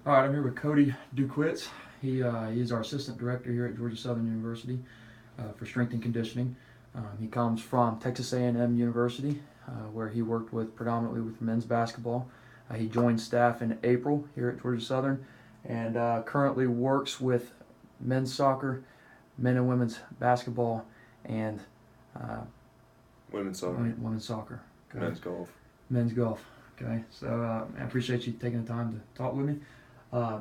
All right, I'm here with Cody Duquitz. He is our assistant director here at Georgia Southern University for strength and conditioning. He comes from Texas A&M University, where he worked with predominantly with men's basketball. He joined staff in April here at Georgia Southern, and currently works with men's soccer, men and women's basketball, and Women's soccer, women's soccer. Okay. men's golf. Men's golf. Okay, so I appreciate you taking the time to talk with me.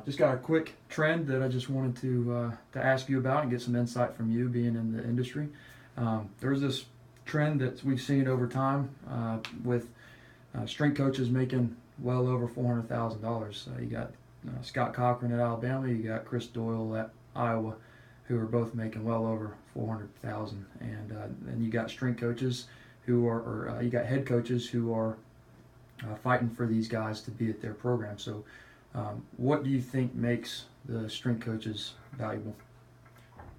Just got a quick trend that I just wanted to ask you about and get some insight from you, being in the industry. There's this trend that we've seen over time with strength coaches making well over $400,000. You got Scott Cochran at Alabama, you got Chris Doyle at Iowa, who are both making well over $400,000, and then you got strength coaches who are, or you got head coaches who are fighting for these guys to be at their program. So, what do you think makes the strength coaches valuable?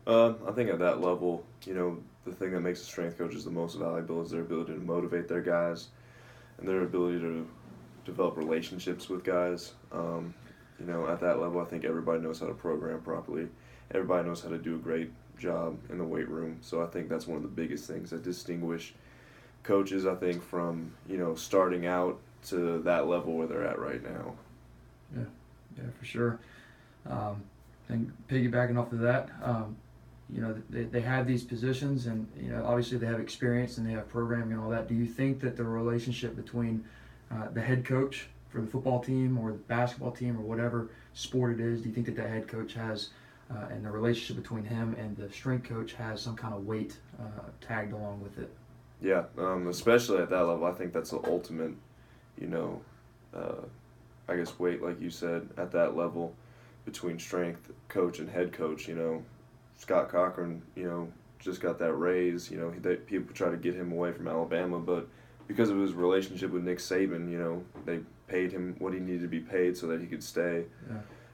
I think at that level, the thing that makes a strength coaches the most valuable is their ability to motivate their guys and their ability to develop relationships with guys. At that level, I think everybody knows how to program properly. Everybody knows how to do a great job in the weight room. So I think that's one of the biggest things that distinguish coaches, I think, from, starting out to that level where they're at right now. Yeah, for sure. And piggybacking off of that, they have these positions, and obviously they have experience and they have programming and all that. Do you think that the relationship between the head coach for the football team or the basketball team or whatever sport it is, do you think that the head coach has, and the relationship between him and the strength coach has some kind of weight tagged along with it? Yeah, especially at that level, I think that's the ultimate, I guess weight, like you said, at that level between strength coach and head coach. Scott Cochran, just got that raise. People try to get him away from Alabama, but because of his relationship with Nick Saban, they paid him what he needed to be paid so that he could stay.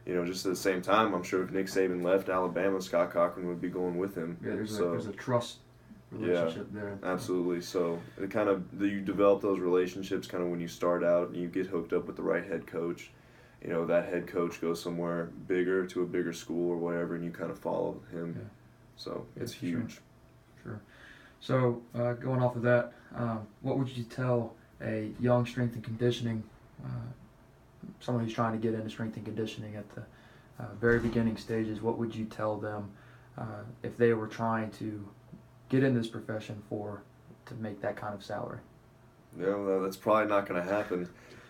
Yeah. Just at the same time, I'm sure if Nick Saban left Alabama, Scott Cochran would be going with him. Yeah, there's a trust relationship there. Absolutely. So it kind of you develop those relationships kind of when you start out and you get hooked up with the right head coach. That head coach goes somewhere bigger to a bigger school or whatever, and you kind of follow him. Yeah. So it's huge. Sure. So going off of that, what would you tell a young strength and conditioning, someone who's trying to get into strength and conditioning at the very beginning stages? What would you tell them if they were trying to get in this profession to make that kind of salary? That's probably not going to happen,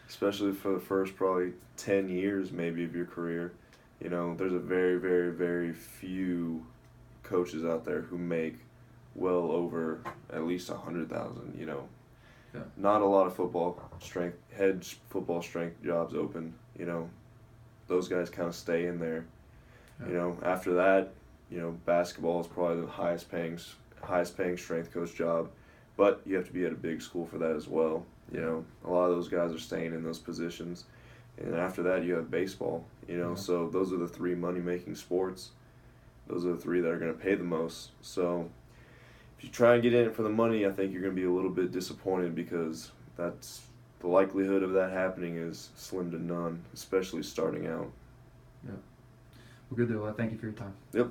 especially for the first probably 10 years maybe of your career. There's a very, very, very few coaches out there who make well over at least 100,000. Yeah. Not a lot of head football strength jobs open. Those guys kind of stay in there. Yeah. After that, basketball is probably the highest paying strength coach job, but you have to be at a big school for that as well. A lot of those guys are staying in those positions, and after that you have baseball. Yeah. So those are the three money making sports. Those are the three that are going to pay the most. So if you try and get in it for the money, I think you're going to be a little bit disappointed, because that's the likelihood of that happening is slim to none, especially starting out. Yeah. Well, good deal. Thank you for your time. Yep.